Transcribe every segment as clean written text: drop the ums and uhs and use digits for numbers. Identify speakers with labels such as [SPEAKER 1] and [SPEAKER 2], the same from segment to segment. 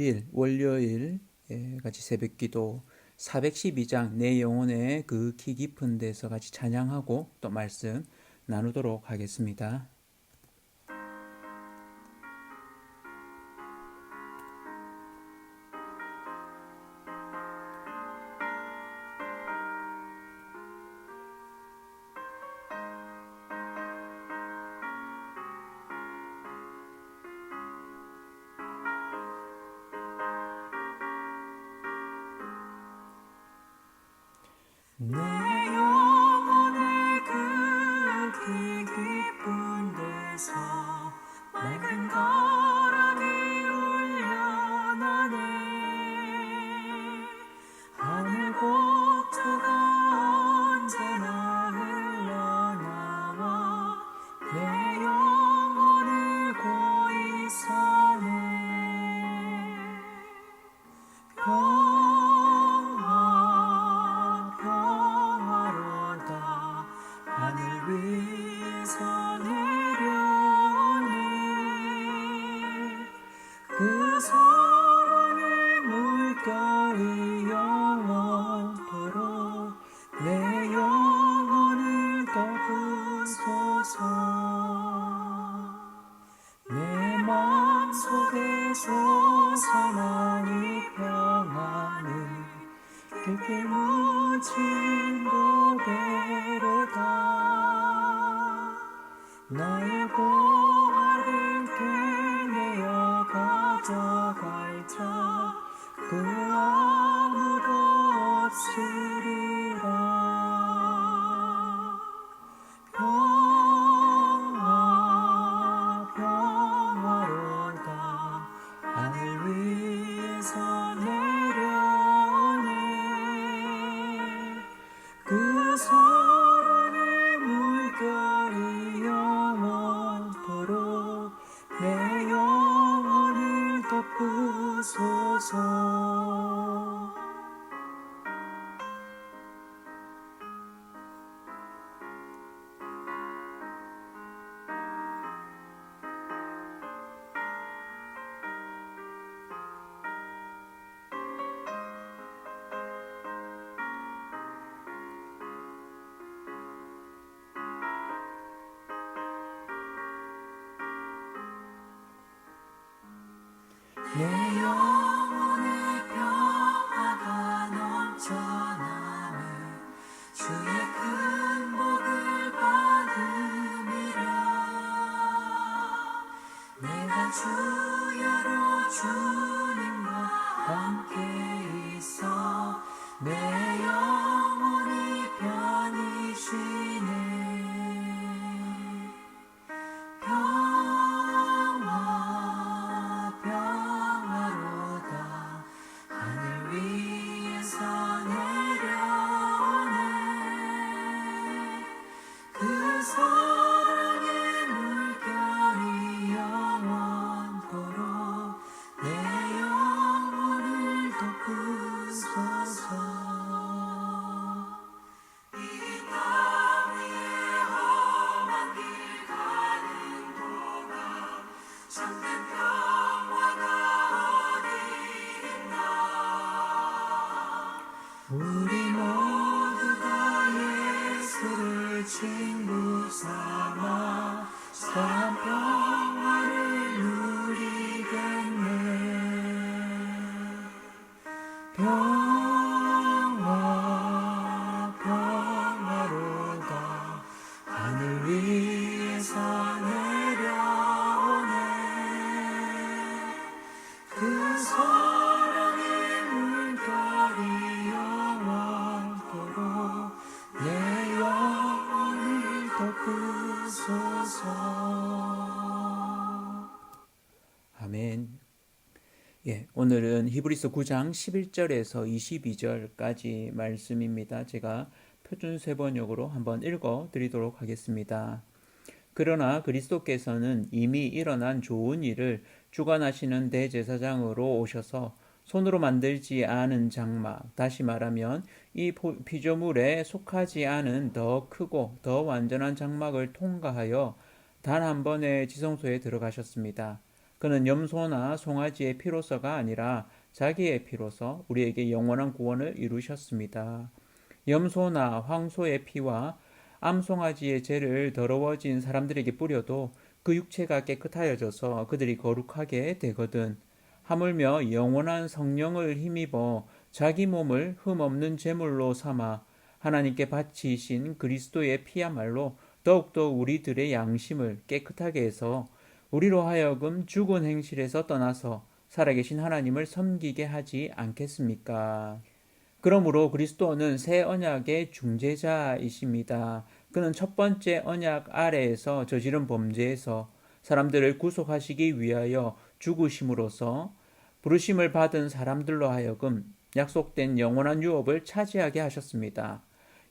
[SPEAKER 1] 토요일, 월요일 같이 새벽기도 412장 내 영혼의 그 키 깊은 데서 같이 찬양하고 또 말씀 나누도록 하겠습니다.
[SPEAKER 2] 내 영혼의 그 깊은 데서 맑은 가락이 울려나네. 하늘 복주가 언제나 흘러나와 내 영혼을 고이 사네. 위에서 내려오네. 그 사랑의 물결이 영원토록 내 영혼을 덮으소서. 내 마음속에 솟아난 이 평안은 깊이 묻힌 고배로다. 나의 보화를 캐내어 가져갈 자 그 아무도 없으리라. 평화로다. 하늘 위에서 내려오네. 그 사랑의 물결이 영원토록 내 영혼을 덮으소서. 내 영혼의 평화가 넘쳐나네. 주의 큰 복을 받음이라. 내가 주야로 주님과 함께 있어 내 영혼이 편히 쉬네. 사랑의 물결이 영원토록 내 영혼을 덮으소서. 이 땅 위에 험한 길 가는 동안 참된 평화가 어디 있나. 우리 모두가 예수를 친구 삼아 참 평화를 누리겠네. 평화로다. 하늘 위에서 내려오네. 그 사랑의 물결이 영원토록 내 영혼을 덮으소서.
[SPEAKER 1] 아멘. 오늘은 히브리서 9장 11절에서 22절까지 말씀입니다. 제가 표준세 번역으로 한번 읽어 드리도록 하겠습니다. 그러나 그리스도께서는 이미 일어난 좋은 일을 주관하시는 대제사장으로 오셔서 손으로 만들지 않은 장막, 다시 말하면 이 피조물에 속하지 않은 더 크고 더 완전한 장막을 통과하여 단 한 번의 지성소에 들어가셨습니다. 그는 염소나 송아지의 피로서가 아니라 자기의 피로서 우리에게 영원한 구원을 이루셨습니다. 염소나 황소의 피와 암송아지의 죄를 더러워진 사람들에게 뿌려도 그 육체가 깨끗하여져서 그들이 거룩하게 되거든. 하물며 영원한 성령을 힘입어 자기 몸을 흠없는 제물로 삼아 하나님께 바치신 그리스도의 피야말로 더욱더 우리들의 양심을 깨끗하게 해서 우리로 하여금 죽은 행실에서 떠나서 살아계신 하나님을 섬기게 하지 않겠습니까? 그러므로 그리스도는 새 언약의 중재자이십니다. 그는 첫 번째 언약 아래에서 저지른 범죄에서 사람들을 구속하시기 위하여 죽으심으로써 부르심을 받은 사람들로 하여금 약속된 영원한 유업을 차지하게 하셨습니다.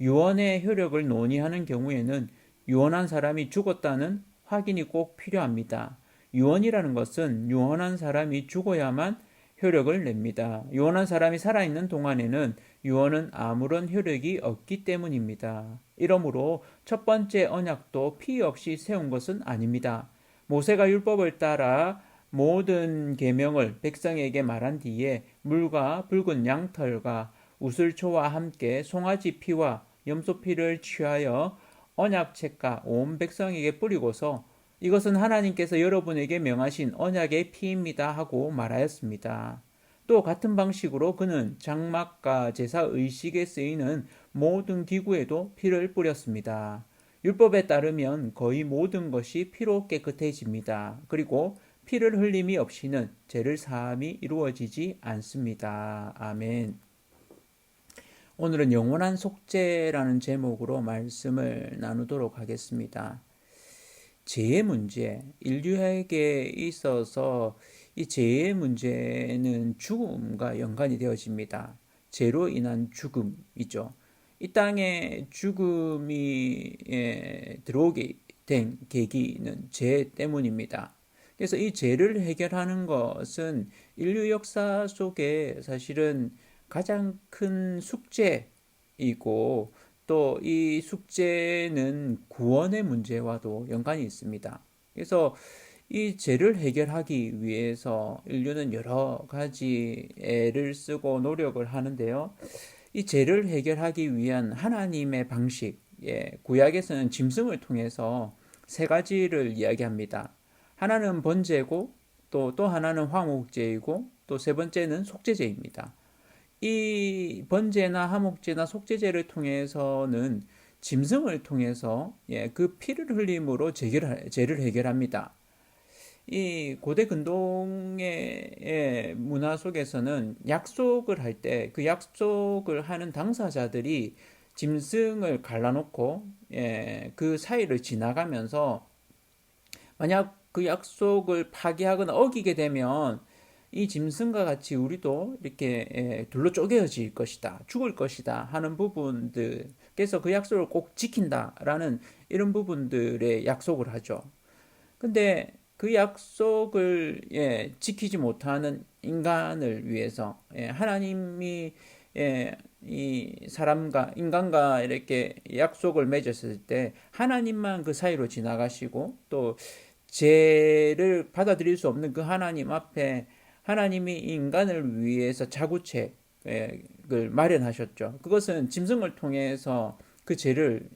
[SPEAKER 1] 유언의 효력을 논의하는 경우에는 유언한 사람이 죽었다는 확인이 꼭 필요합니다. 유언이라는 것은 유언한 사람이 죽어야만 효력을 냅니다. 유언한 사람이 살아있는 동안에는 유언은 아무런 효력이 없기 때문입니다. 이러므로 첫 번째 언약도 피 없이 세운 것은 아닙니다. 모세가 율법을 따라 모든 계명을 백성에게 말한 뒤에 물과 붉은 양털과 우슬초와 함께 송아지 피와 염소 피를 취하여 언약책과 온 백성에게 뿌리고서 이것은 하나님께서 여러분에게 명하신 언약의 피입니다 하고 말하였습니다. 또 같은 방식으로 그는 장막과 제사 의식에 쓰이는 모든 기구에도 피를 뿌렸습니다. 율법에 따르면 거의 모든 것이 피로 깨끗해집니다. 그리고 피를 흘림이 없이는 죄를 사함이 이루어지지 않습니다. 아멘. 오늘은 영원한 속죄라는 제목으로 말씀을 나누도록 하겠습니다. 죄의 문제, 인류에게 있어서 이 죄의 문제는 죽음과 연관이 되어집니다. 죄로 인한 죽음이죠. 이 땅에 죽음이 들어오게 된 계기는 죄 때문입니다. 그래서 이 죄를 해결하는 것은 인류 역사 속에 사실은 가장 큰 숙제이고 또 이 숙제는 구원의 문제와도 연관이 있습니다. 그래서 이 죄를 해결하기 위해서 인류는 여러 가지 애를 쓰고 노력을 하는데요. 이 죄를 해결하기 위한 하나님의 방식, 구약에서는 짐승을 통해서 세 가지를 이야기합니다. 하나는 번제고 또 하나는 화목제이고 또 세 번째는 속죄제입니다. 이 번제나 화목제나 속죄제를 통해서는 짐승을 통해서 그 피를 흘림으로 죄를 해결합니다. 이 고대 근동의 문화 속에서는 약속을 할 때 그 약속을 하는 당사자들이 짐승을 갈라놓고 그 사이를 지나가면서 만약 그 약속을 파기하거나 어기게 되면 이 짐승과 같이 우리도 이렇게 둘로 쪼개어질 것이다, 죽을 것이다 하는 부분들, 그래서 그 약속을 꼭 지킨다라는 이런 부분들의 약속을 하죠. 근데 그 약속을 지키지 못하는 인간을 위해서 하나님이 이 인간과 이렇게 약속을 맺었을 때 하나님만 그 사이로 지나가시고 또 죄를 받아들일 수 없는 그 하나님 앞에 하나님이 인간을 위해서 자구책을 마련하셨죠. 그것은 짐승을 통해서 그 죄를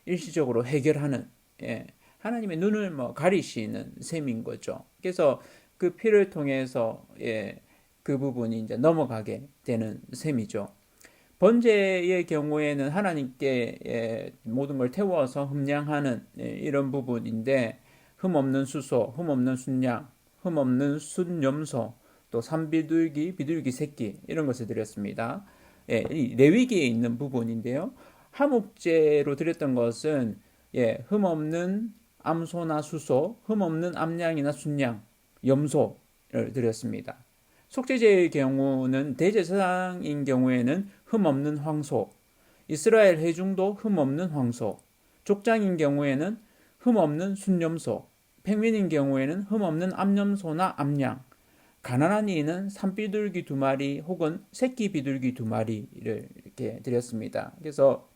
[SPEAKER 1] 일시적으로 해결하는 하나님의 눈을 가리시는 셈인 거죠. 그래서 그 피를 통해서 그 부분이 이제 넘어가게 되는 셈이죠. 번제의 경우에는 하나님께 모든 걸 태워서 흠량하는 이런 부분인데 흠없는 수소, 흠없는 순양, 흠없는 순염소, 또 산비둘기, 비둘기 새끼 이런 것을 드렸습니다. 이 레위기에 있는 부분인데요. 화목제로 드렸던 것은 흠없는 암소나 수소, 흠없는 암양이나 순양, 염소를 드렸습니다. 속죄제의 경우는 대제사장인 경우에는 흠없는 황소, 이스라엘 회중도 흠없는 황소, 족장인 경우에는 흠없는 순염소, 팽민인 경우에는 흠없는 암염소나 암양, 가난한 이는 산비둘기 2마리 혹은 새끼 비둘기 2마리를 이렇게 드렸습니다. 그래서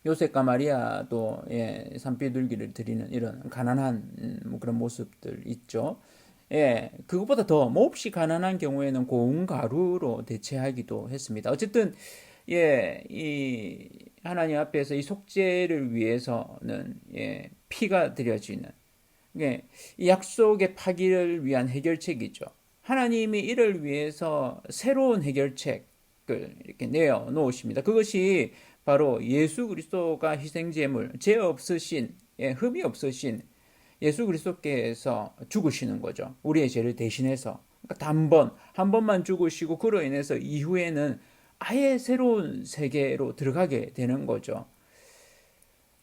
[SPEAKER 1] 요셉과 마리아도 산비둘기를 드리는 이런 가난한 뭐 그런 모습들 있죠. 그것보다 더 몹시 가난한 경우에는 고운 가루로 대체하기도 했습니다. 어쨌든 이 하나님 앞에서 이 속죄를 위해서는 피가 드려지는 이 약속의 파기를 위한 해결책이죠. 하나님이 이를 위해서 새로운 해결책을 이렇게 내어 놓으십니다. 그것이 바로 예수 그리스도가 희생제물, 죄 없으신, 흠이 없으신 예수 그리스도께서 죽으시는 거죠. 우리의 죄를 대신해서. 그러니까 한 번만 죽으시고 그로 인해서 이후에는 아예 새로운 세계로 들어가게 되는 거죠.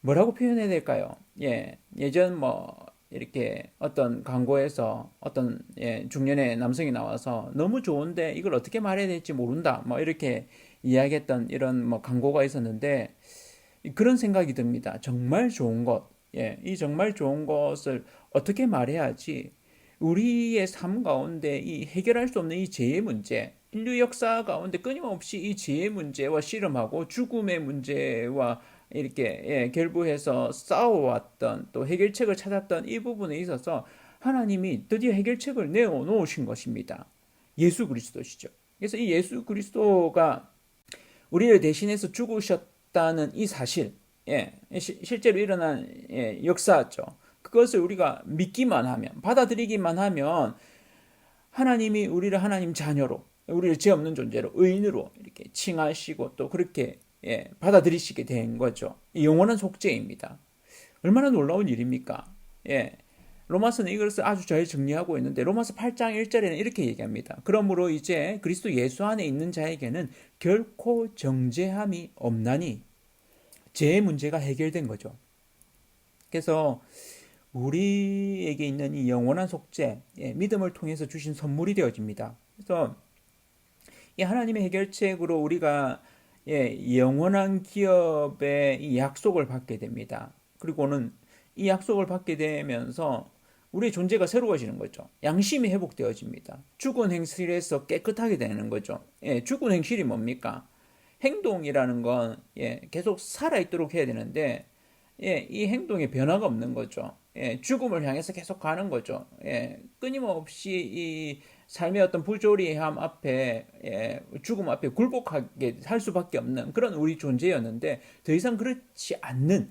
[SPEAKER 1] 뭐라고 표현해야 될까요? 예전 뭐 이렇게 어떤 광고에서 어떤 중년의 남성이 나와서 너무 좋은데 이걸 어떻게 말해야 될지 모른다. 뭐 이렇게 이야기했던 이런 뭐 광고가 있었는데 그런 생각이 듭니다. 정말 좋은 것, 이 정말 좋은 것을 어떻게 말해야지 우리의 삶 가운데 이 해결할 수 없는 이 죄의 문제, 인류 역사 가운데 끊임없이 이 죄의 문제와 씨름하고 죽음의 문제와 이렇게 결부해서 싸워왔던 또 해결책을 찾았던 이 부분에 있어서 하나님이 드디어 해결책을 내어놓으신 것입니다. 예수 그리스도시죠. 그래서 이 예수 그리스도가 우리를 대신해서 죽으셨다는 이 사실, 실제로 일어난 역사죠. 그것을 우리가 믿기만 하면, 받아들이기만 하면 하나님이 우리를 하나님 자녀로, 우리를 죄 없는 존재로, 의인으로 이렇게 칭하시고 또 그렇게 받아들이시게 된 거죠. 영원한 속죄입니다. 얼마나 놀라운 일입니까? 로마서는 이것을 아주 잘 정리하고 있는데 로마서 8장 1절에는 이렇게 얘기합니다. 그러므로 이제 그리스도 예수 안에 있는 자에게는 결코 정죄함이 없나니 죄의 문제가 해결된 거죠. 그래서 우리에게 있는 이 영원한 속죄, 믿음을 통해서 주신 선물이 되어집니다. 그래서 이 하나님의 해결책으로 우리가 영원한 기업의 이 약속을 받게 됩니다. 그리고는 이 약속을 받게 되면서 우리의 존재가 새로워지는 거죠. 양심이 회복되어집니다. 죽은 행실에서 깨끗하게 되는 거죠. 죽은 행실이 뭡니까? 행동이라는 건 계속 살아있도록 해야 되는데 이 행동에 변화가 없는 거죠. 죽음을 향해서 계속 가는 거죠. 끊임없이 이 삶의 어떤 부조리함 앞에 죽음 앞에 굴복하게 살 수밖에 없는 그런 우리 존재였는데 더 이상 그렇지 않는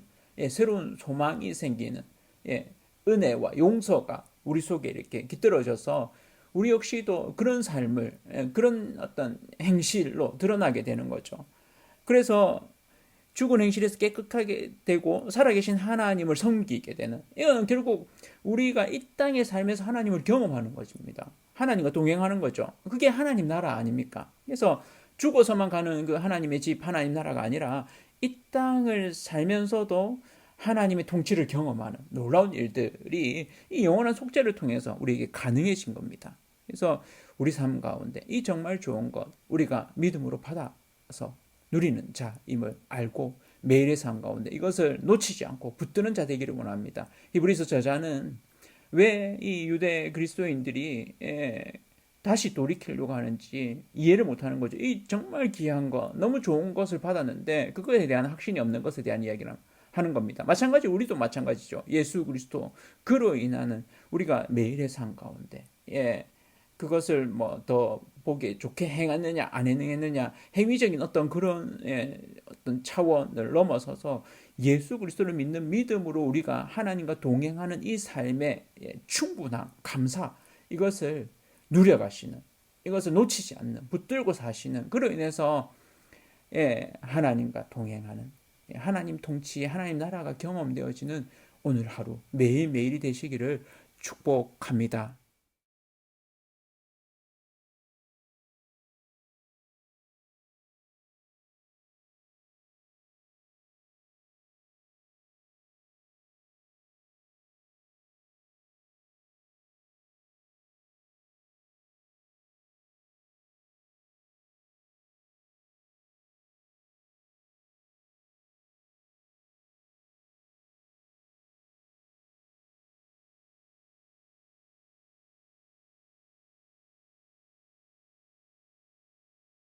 [SPEAKER 1] 새로운 소망이 생기는 은혜와 용서가 우리 속에 이렇게 깃들어져서 우리 역시도 그런 삶을 그런 어떤 행실로 드러나게 되는 거죠. 그래서 죽은 행실에서 깨끗하게 되고 살아계신 하나님을 섬기게 되는, 이건 결국 우리가 이 땅의 삶에서 하나님을 경험하는 것입니다. 하나님과 동행하는 거죠. 그게 하나님 나라 아닙니까? 그래서 죽어서만 가는 그 하나님의 집, 하나님 나라가 아니라 이 땅을 살면서도 하나님의 통치를 경험하는 놀라운 일들이 이 영원한 속죄를 통해서 우리에게 가능해진 겁니다. 그래서 우리 삶 가운데 이 정말 좋은 것 우리가 믿음으로 받아서 누리는 자임을 알고 매일의 삶 가운데 이것을 놓치지 않고 붙드는 자 되기를 원합니다. 히브리서 저자는 왜 이 유대 그리스도인들이 다시 돌이키려고 하는지 이해를 못하는 거죠. 이 정말 귀한 것, 너무 좋은 것을 받았는데 그거에 대한 확신이 없는 것에 대한 이야기를 하는 겁니다. 마찬가지 우리도 마찬가지죠. 예수 그리스도 그로 인하는 우리가 매일의 삶 가운데 그것을 뭐 더 보기 좋게 행했느냐 안 행했느냐 행위적인 어떤 그런 어떤 차원을 넘어서서 예수 그리스도를 믿는 믿음으로 우리가 하나님과 동행하는 이 삶의 충분함, 감사 이것을 누려가시는, 이것을 놓치지 않는, 붙들고 사시는, 그로 인해서 하나님과 동행하는, 하나님 통치, 하나님 나라가 경험되어지는 오늘 하루 매일매일이 되시기를 축복합니다.